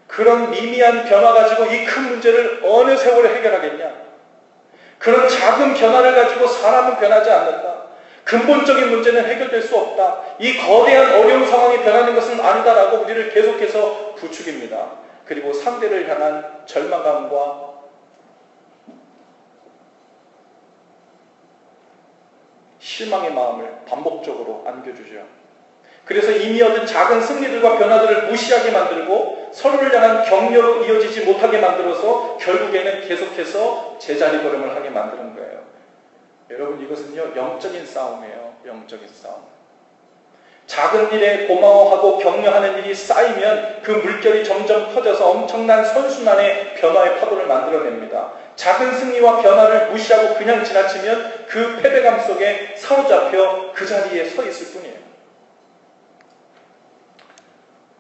그런 미미한 변화 가지고 이 큰 문제를 어느 세월에 해결하겠냐? 그런 작은 변화를 가지고 사람은 변하지 않는다. 근본적인 문제는 해결될 수 없다. 이 거대한 어려운 상황이 변하는 것은 아니다라고 우리를 계속해서 부추깁니다. 그리고 상대를 향한 절망감과 실망의 마음을 반복적으로 안겨주죠. 그래서 이미 얻은 작은 승리들과 변화들을 무시하게 만들고 서로를 향한 격려로 이어지지 못하게 만들어서 결국에는 계속해서 제자리 걸음을 하게 만드는 거예요. 여러분 이것은요 영적인 싸움이에요. 영적인 싸움. 작은 일에 고마워하고 격려하는 일이 쌓이면 그 물결이 점점 커져서 엄청난 선순환의 변화의 파도를 만들어냅니다. 작은 승리와 변화를 무시하고 그냥 지나치면 그 패배감 속에 사로잡혀 그 자리에 서 있을 뿐이에요.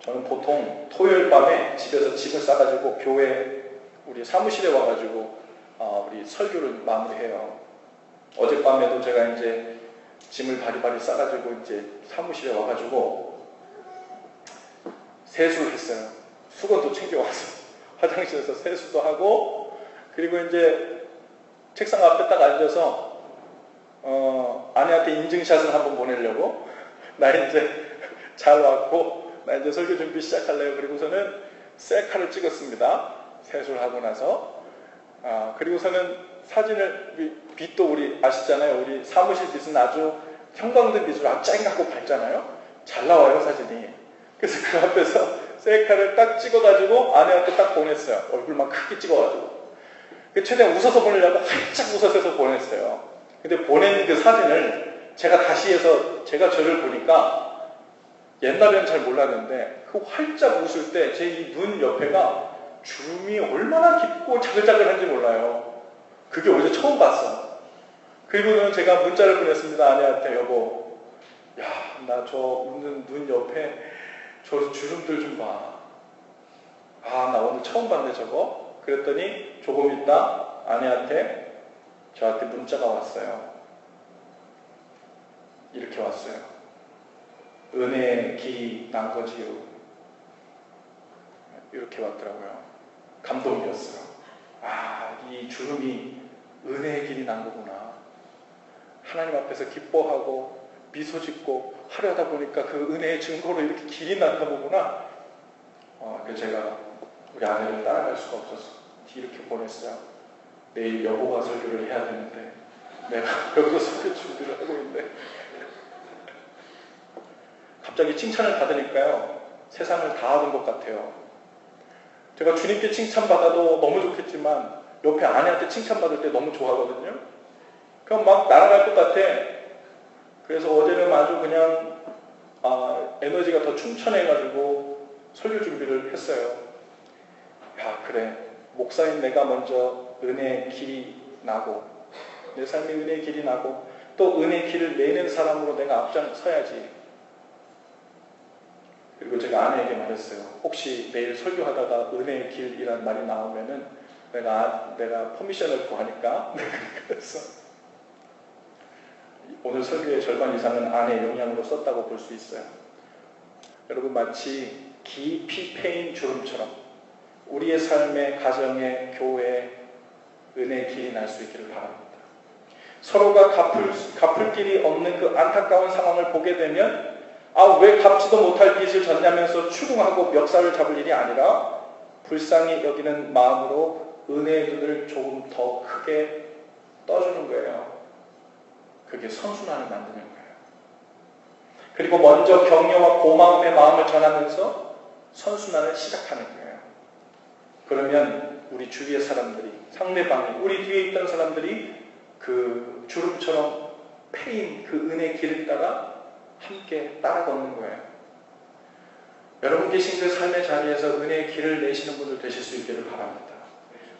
저는 보통 토요일 밤에 집에서 짐을 싸가지고 교회 우리 사무실에 와가지고 우리 설교를 마무리해요. 어젯밤에도 제가 이제 짐을 바리바리 싸가지고 이제 사무실에 와가지고 세수를 했어요. 수건도 챙겨와서 화장실에서 세수도 하고 그리고 이제 책상 앞에 딱 앉아서 아내한테 인증샷을 한번 보내려고 나 이제 잘 왔고 나 이제 설교 준비 시작할래요. 그리고서는 셀카를 찍었습니다. 세수를 하고 나서 그리고서는 사진을 빛도 우리 아시잖아요. 우리 사무실 빛은 아주 형광등 빛으로 아주 쨍하고 밝잖아요. 잘 나와요 사진이. 그래서 그 앞에서 셀카를 딱 찍어가지고 아내한테 딱 보냈어요. 얼굴만 크게 찍어가지고. 최대한 웃어서 보내려고 활짝 웃어서 보냈어요. 근데 보낸 그 사진을 제가 다시 해서 제가 저를 보니까 옛날에는 잘 몰랐는데 그 활짝 웃을 때 제 이 눈 옆에가 주름이 얼마나 깊고 자글자글한지 몰라요. 그게 어제 처음 봤어. 그리고는 제가 문자를 보냈습니다. 아내한테 여보 야, 나 저 웃는 눈 옆에 저 주름들 좀 봐. 나 오늘 처음 봤네 저거. 그랬더니 조금 있다 아내한테 저한테 문자가 왔어요. 이렇게 왔어요. 은혜의 길이 난 거지요. 이렇게 왔더라고요. 감동이었어요. 이 주름이 은혜의 길이 난 거구나. 하나님 앞에서 기뻐하고 미소 짓고 하려다 보니까 그 은혜의 증거로 이렇게 길이 났나 보구나. 그래서 제가 우리 아내를 따라갈 수가 없어서 이렇게 보냈어요. 내일 여보가 설교를 해야 되는데 내가 여기서 설교 준비를 하고 있는데 갑자기 칭찬을 받으니까요, 세상을 다 얻은 것 같아요. 제가 주님께 칭찬받아도 너무 좋겠지만 옆에 아내한테 칭찬받을 때 너무 좋아하거든요. 그럼 막 날아갈 것 같아. 그래서 어제는 아주 그냥 에너지가 더 충천해가지고 설교 준비를 했어요. 그래, 목사인 내가 먼저 은혜의 길이 나고 내 삶이 은혜의 길이 나고 또 은혜의 길을 내는 사람으로 내가 앞장서야지. 그리고 제가 아내에게 말했어요. 혹시 내일 설교하다가 은혜의 길이란 말이 나오면은 내가 퍼미션을 구하니까 그래서 오늘 설교의 절반 이상은 아내의 영향으로 썼다고 볼 수 있어요. 여러분, 마치 깊이 패인 주름처럼 우리의 삶의 가정의 교회에 은혜의 길이 날 수 있기를 바랍니다. 서로가 갚을 길이 없는 그 안타까운 상황을 보게 되면 왜 갚지도 못할 빚을 졌냐면서 추궁하고 멱살을 잡을 일이 아니라 불쌍히 여기는 마음으로 은혜의 눈을 조금 더 크게 떠주는 거예요. 그게 선순환을 만드는 거예요. 그리고 먼저 격려와 고마움의 마음을 전하면서 선순환을 시작하는 거예요. 그러면 우리 주위의 사람들이, 상대방이, 우리 뒤에 있던 사람들이 그 주름처럼 패인 그 은혜의 길을 따라 함께 따라 걷는 거예요. 여러분 계신 그 삶의 자리에서 은혜의 길을 내시는 분들 되실 수 있기를 바랍니다.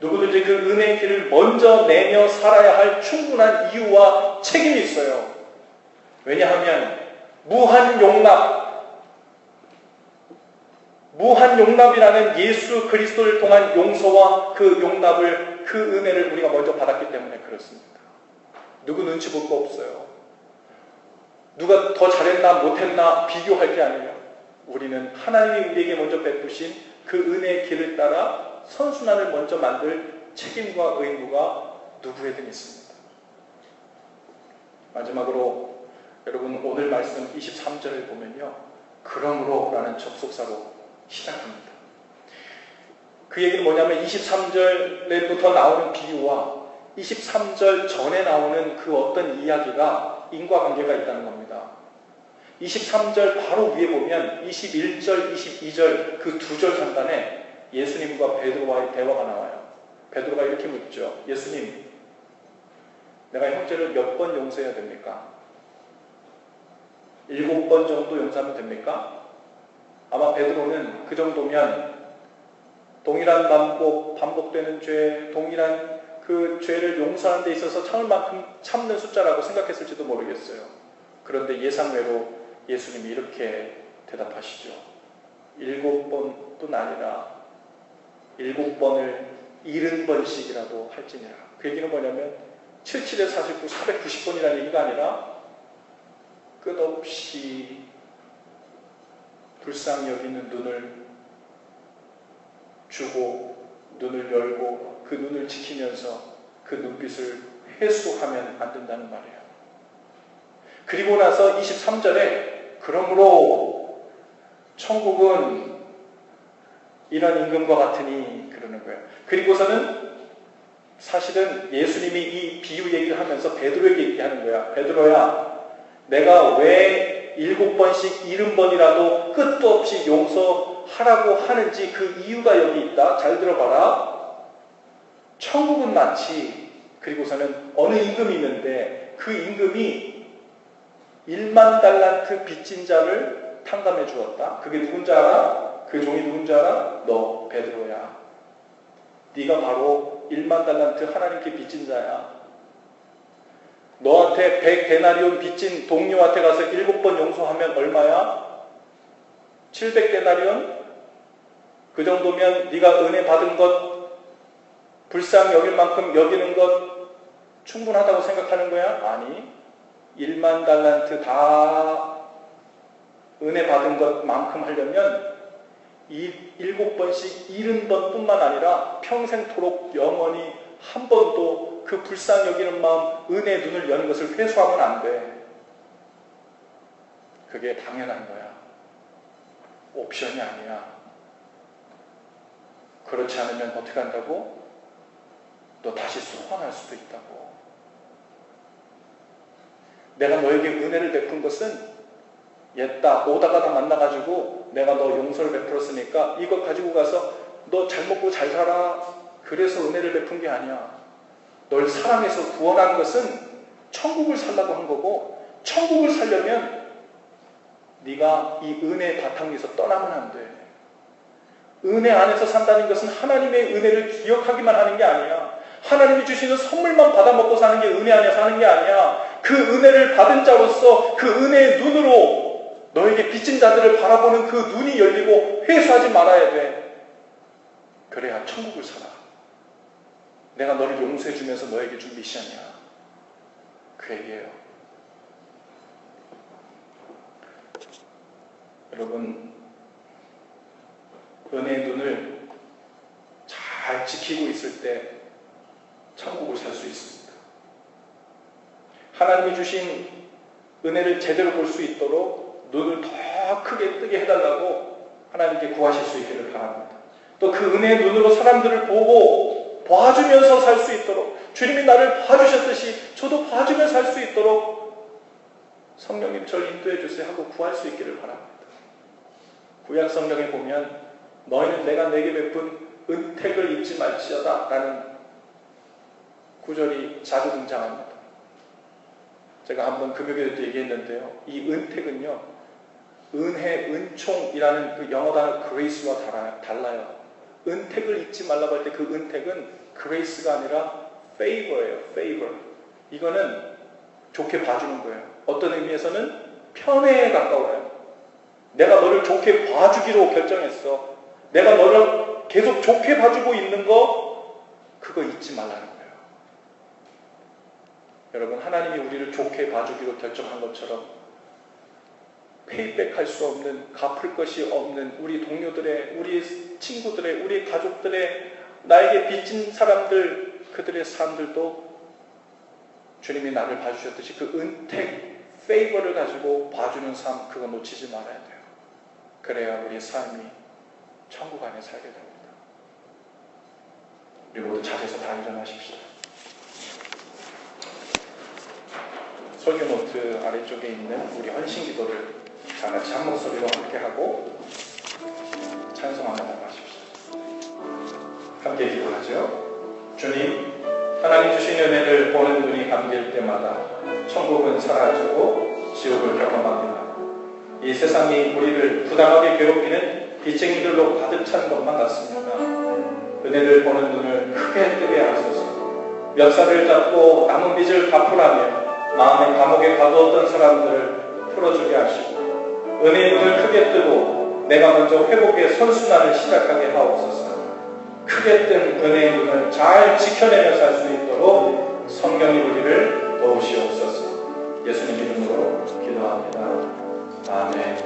누구든지 그 은혜의 길을 먼저 내며 살아야 할 충분한 이유와 책임이 있어요. 왜냐하면 무한 용납이라는 예수 그리스도를 통한 용서와 그 용납을, 그 은혜를 우리가 먼저 받았기 때문에 그렇습니다. 누구 눈치 볼 거 없어요. 누가 더 잘했나 못했나 비교할 게 아니에요. 우리는 하나님이 우리에게 먼저 베푸신 그 은혜의 길을 따라 선순환을 먼저 만들 책임과 의무가 누구에든 있습니다. 마지막으로 여러분, 오늘 말씀 23절을 보면요, 그러므로 라는 접속사로 시작합니다. 그 얘기는 뭐냐면 23절부터 나오는 비유와 23절 전에 나오는 그 어떤 이야기가 인과관계가 있다는 겁니다. 23절 바로 위에 보면 21절, 22절 그 두 절 상단에 예수님과 베드로와의 대화가 나와요. 베드로가 이렇게 묻죠. 예수님, 내가 형제를 몇 번 용서해야 됩니까? 7번 정도 용서하면 됩니까? 아마 베드로는 그 정도면 동일한 반복되는 죄, 동일한 그 죄를 용서하는 데 있어서 참을 만큼 참는 숫자라고 생각했을지도 모르겠어요. 그런데 예상외로 예수님이 이렇게 대답하시죠. 7번뿐 아니라 7번을 70번씩이라도 할지니라. 그 얘기는 뭐냐면 77에 49, 490번이라는 얘기가 아니라 끝없이 불쌍히 여기는 눈을 주고 눈을 열고 그 눈을 지키면서 그 눈빛을 회수하면 안 된다는 말이에요. 그리고 나서 23절에 그러므로 천국은 이런 임금과 같으니 그러는 거예요. 그리고서는 사실은 예수님이 이 비유 얘기를 하면서 베드로에게 얘기하는 거야. 베드로야, 내가 왜 7번씩 70번이라도 끝도 없이 용서하라고 하는지 그 이유가 여기 있다. 잘 들어봐라. 천국은 마치, 그리고서는 어느 임금이 있는데 그 임금이 1만 달란트 빚진 자를 탕감해 주었다. 그게 누군지 알아? 그 종이 누군지 알아? 너 베드로야. 네가 바로 1만 달란트 하나님께 빚진 자야. 너한테 100데나리온 빚진 동료한테 가서 7번 용서하면 얼마야? 700데나리온? 그 정도면 네가 은혜 받은 것, 불쌍히 여길 만큼 여기는 것 충분하다고 생각하는 거야? 아니, 1만 달란트 다 은혜 받은 것만큼 하려면 7번씩 70번뿐만 아니라 평생토록 영원히 한 번도 그 불쌍히 여기는 마음, 은혜의 눈을 여는 것을 회수하면 안 돼. 그게 당연한 거야. 옵션이 아니야. 그렇지 않으면 어떻게 한다고? 너 다시 소환할 수도 있다고. 내가 너에게 은혜를 베푼 것은 옛다 오다가다 만나가지고 내가 너 용서를 베풀었으니까 이거 가지고 가서 너 잘 먹고 잘 살아. 그래서 은혜를 베푼 게 아니야. 널 사랑해서 구원한 것은 천국을 살라고 한 거고, 천국을 살려면 네가 이 은혜의 바탕 위에서 떠나면 안 돼. 은혜 안에서 산다는 것은 하나님의 은혜를 기억하기만 하는 게 아니야. 하나님이 주시는 선물만 받아먹고 사는 게 은혜 안에 사는 게 아니야. 그 은혜를 받은 자로서 그 은혜의 눈으로 너에게 빚진 자들을 바라보는 그 눈이 열리고 회수하지 말아야 돼. 그래야 천국을 살아. 내가 너를 용서해 주면서 너에게 준 미션이야. 그 얘기예요. 여러분, 은혜의 눈을 잘 지키고 있을 때 천국을 살 수 있습니다. 하나님이 주신 은혜를 제대로 볼 수 있도록 눈을 더 크게 뜨게 해달라고 하나님께 구하실 수 있기를 바랍니다. 또 그 은혜의 눈으로 사람들을 보고 봐주면서 살 수 있도록, 주님이 나를 봐주셨듯이 저도 봐주면서 살 수 있도록 성령님 저를 인도해 주세요 하고 구할 수 있기를 바랍니다. 구약 성경에 보면 너희는 내가 내게 베푼 은택을 잊지 말지어다 라는 구절이 자주 등장합니다. 제가 한번 금요일에 도 얘기했는데요. 이 은택은요, 은혜, 은총이라는 그 영어 단어 grace와 달라요. 은택을 잊지 말라고 할 때 그 은택은 grace가 아니라 favor예요. favor. 이거는 좋게 봐주는 거예요. 어떤 의미에서는 편애에 가까워요. 내가 너를 좋게 봐주기로 결정했어. 내가 너를 계속 좋게 봐주고 있는 거, 그거 잊지 말라는 거예요. 여러분, 하나님이 우리를 좋게 봐주기로 결정한 것처럼 페이백 할 수 없는, 갚을 것이 없는 우리 동료들의, 우리 친구들의, 우리 가족들의, 나에게 빚진 사람들, 그들의 삶들도 주님이 나를 봐주셨듯이 그 은택, 페이버를 가지고 봐주는 삶, 그거 놓치지 말아야 돼요. 그래야 우리의 삶이 천국 안에 살게 됩니다. 우리 모두 자리에서 다 일어나십시다. 설교 노트 아래쪽에 있는 우리 헌신 기도를 다 같이 한 목소리로 함께 하고 찬송 한번 하십시다. 함께 기도하죠. 주님, 하나님 주신 은혜를 보는 눈이 감길 때마다 천국은 사라지고 지옥을 경험합니다. 이 세상이 우리를 부당하게 괴롭히는 빚쟁이들로 가득 찬 것만 같습니다. 은혜를 보는 눈을 크게 뜨게 하소서. 멱살을 잡고 남은 빚을 갚으라며 마음의 감옥에 가두었던 사람들을 풀어주게 하시고, 은혜의 눈을 크게 뜨고 내가 먼저 회복의 선순환을 시작하게 하옵소서. 크게 뜬 은혜의 눈을 잘 지켜내며 살 수 있도록 성령이 우리를 도우시옵소서. 예수님 이름으로 기도합니다. 아멘.